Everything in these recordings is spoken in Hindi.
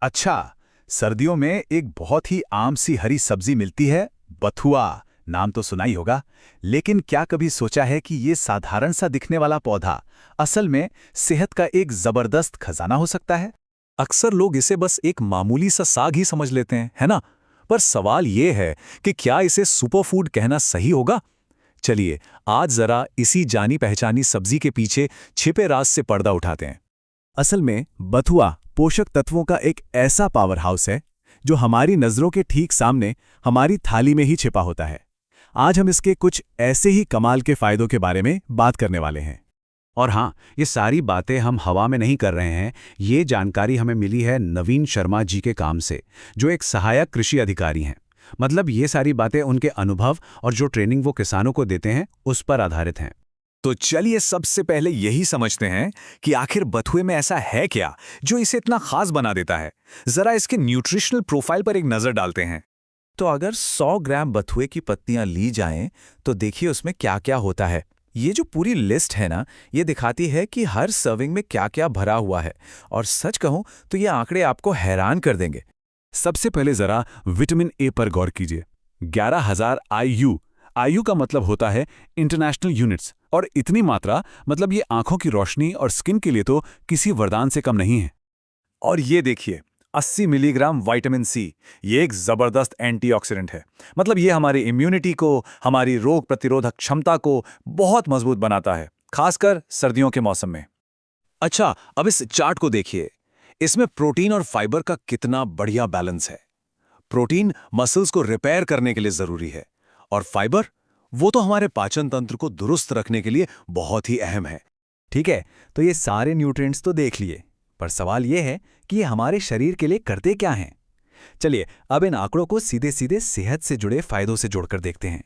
अच्छा, सर्दियों में एक बहुत ही आम सी हरी सब्जी मिलती है, बथुआ। नाम तो सुना ही होगा, लेकिन क्या कभी सोचा है कि ये साधारण सा दिखने वाला पौधा असल में सेहत का एक जबरदस्त खजाना हो सकता है? अक्सर लोग इसे बस एक मामूली सा साग ही समझ लेते हैं, है ना? पर सवाल ये है कि क्या इसे सुपरफूड कहना सही होगा? चलिए, आज जरा इसी जानी पहचानी सब्जी के पीछे छिपे राज से पर्दा उठाते हैं। असल में बथुआ पोषक तत्वों का एक ऐसा पावर हाउस है जो हमारी नज़रों के ठीक सामने हमारी थाली में ही छिपा होता है। आज हम इसके कुछ ऐसे ही कमाल के फायदों के बारे में बात करने वाले हैं। और हाँ, ये सारी बातें हम हवा में नहीं कर रहे हैं। ये जानकारी हमें मिली है नवीन शर्मा जी के काम से, जो एक सहायक कृषि अधिकारी हैं। मतलब ये सारी बातें उनके अनुभव और जो ट्रेनिंग वो किसानों को देते हैं उस पर आधारित हैं। तो चलिए सबसे पहले यही समझते हैं कि आखिर बथुए में ऐसा है क्या जो इसे इतना खास बना देता है। जरा इसके न्यूट्रिशनल प्रोफाइल पर एक नजर डालते हैं। तो अगर 100 ग्राम बथुए की पत्तियां ली जाएं, तो देखिए उसमें क्या क्या होता है। ये जो पूरी लिस्ट है ना, ये दिखाती है कि हर सर्विंग में क्या क्या भरा हुआ है। और सच कहूं तो ये आंकड़े आपको हैरान कर देंगे। सबसे पहले जरा विटामिन ए पर गौर कीजिए। 11,000 IU। आयु का मतलब होता है इंटरनेशनल यूनिट्स, और इतनी मात्रा मतलब ये आंखों की रोशनी और स्किन के लिए तो किसी वरदान से कम नहीं है। और ये देखिए 80 मिलीग्राम विटामिन सी। ये एक जबरदस्त एंटीऑक्सीडेंट है। मतलब ये हमारी इम्यूनिटी को, हमारी रोग प्रतिरोधक क्षमता को बहुत मजबूत बनाता है, खासकर सर्दियों के मौसम में। अच्छा, अब इस चार्ट को देखिए। इसमें प्रोटीन और फाइबर का कितना बढ़िया बैलेंस है। प्रोटीन मसल्स को रिपेयर करने के लिए जरूरी है, और फाइबर वो तो हमारे पाचन तंत्र को दुरुस्त रखने के लिए बहुत ही अहम है। ठीक है, तो ये सारे न्यूट्रिएंट्स तो देख लिए, पर सवाल ये है कि ये हमारे शरीर के लिए करते क्या हैं। चलिए अब इन आंकड़ों को सीधे सीधे सेहत से जुड़े फायदों से जोड़कर देखते हैं।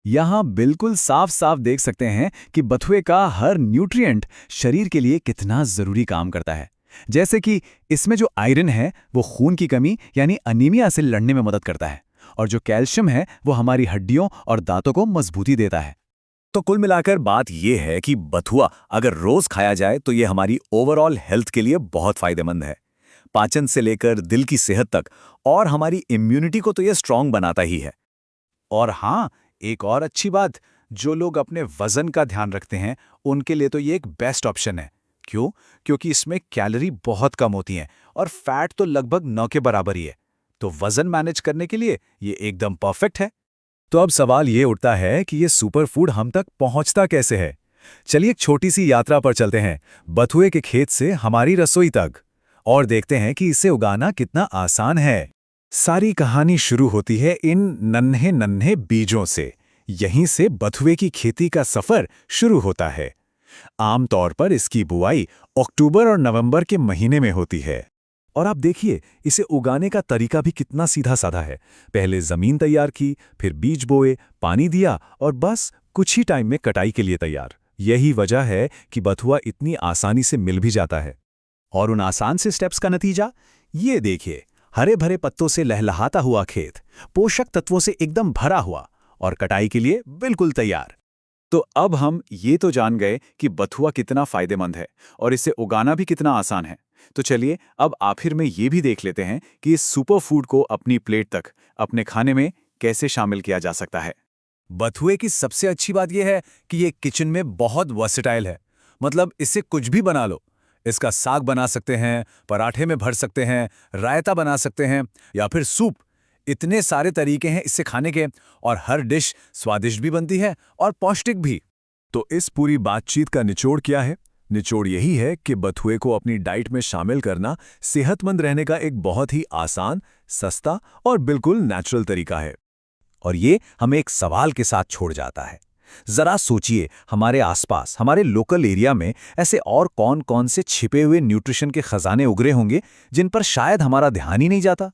यहाँ बिल्कुल साफ साफ देख सकते हैं कि बथुए का हर न्यूट्रिएंट शरीर के लिए कितना जरूरी काम करता है। जैसे कि इसमें जो आयरन है वो खून की कमी यानी अनीमिया से लड़ने में मदद करता है, और जो कैल्शियम है वो हमारी हड्डियों और दांतों को मजबूती देता है। तो कुल मिलाकर बात यह है कि बथुआ अगर रोज खाया जाए तो ये हमारी ओवरऑल हेल्थ के लिए बहुत फायदेमंद है। पाचन से लेकर दिल की सेहत तक, और हमारी इम्यूनिटी को तो ये स्ट्रांग बनाता ही है। और हाँ, एक और अच्छी बात, जो लोग अपने वजन का ध्यान रखते हैं उनके लिए तो ये एक बेस्ट ऑप्शन है। क्यों? क्योंकि इसमें कैलोरी बहुत कम होती हैं और फैट तो लगभग 9 के बराबर ही है। तो वजन मैनेज करने के लिए ये एकदम परफेक्ट है। तो अब सवाल ये उठता है कि ये सुपरफूड हम तक पहुंचता कैसे है। चलिए एक छोटी सी यात्रा पर चलते हैं, बथुए के खेत से हमारी रसोई तक, और देखते हैं कि इसे उगाना कितना आसान है। सारी कहानी शुरू होती है इन नन्हे नन्हे बीजों से। यहीं से बथुए की खेती का सफर शुरू होता है। आमतौर पर इसकी बुआई अक्टूबर और नवंबर के महीने में होती है। और आप देखिए इसे उगाने का तरीका भी कितना सीधा साधा है। पहले जमीन तैयार की, फिर बीज बोए, पानी दिया, और बस कुछ ही टाइम में कटाई के लिए तैयार। यही वजह है कि बथुआ इतनी आसानी से मिल भी जाता है। और उन आसान से स्टेप्स का नतीजा ये देखिए, हरे भरे पत्तों से लहलहाता हुआ खेत, पोषक तत्वों से एकदम भरा हुआ, और कटाई के लिए बिल्कुल तैयार। तो अब हम ये तो जान गए कि बथुआ कितना फायदेमंद है और इसे उगाना भी कितना आसान है। तो चलिए अब आखिर में ये भी देख लेते हैं कि इस सुपरफूड को अपनी प्लेट तक, अपने खाने में कैसे शामिल किया जा सकता है। बथुए की सबसे अच्छी बात यह है कि ये किचन में बहुत वर्सेटाइल है। मतलब इससे कुछ भी बना लो। इसका साग बना सकते हैं, पराठे में भर सकते हैं, रायता बना सकते हैं, या फिर सूप। इतने सारे तरीके हैं इससे खाने के, और हर डिश स्वादिष्ट भी बनती है और पौष्टिक भी। तो इस पूरी बातचीत का निचोड़ क्या है? निचोड़ यही है कि बथुए को अपनी डाइट में शामिल करना सेहतमंद रहने का एक बहुत ही आसान, सस्ता और बिल्कुल नेचुरल तरीका है। और ये हमें एक सवाल के साथ छोड़ जाता है। जरा सोचिए, हमारे आसपास, हमारे लोकल एरिया में ऐसे और कौन कौन से छिपे हुए न्यूट्रिशन के खजाने उगरे होंगे जिन पर शायद हमारा ध्यान ही नहीं जाता।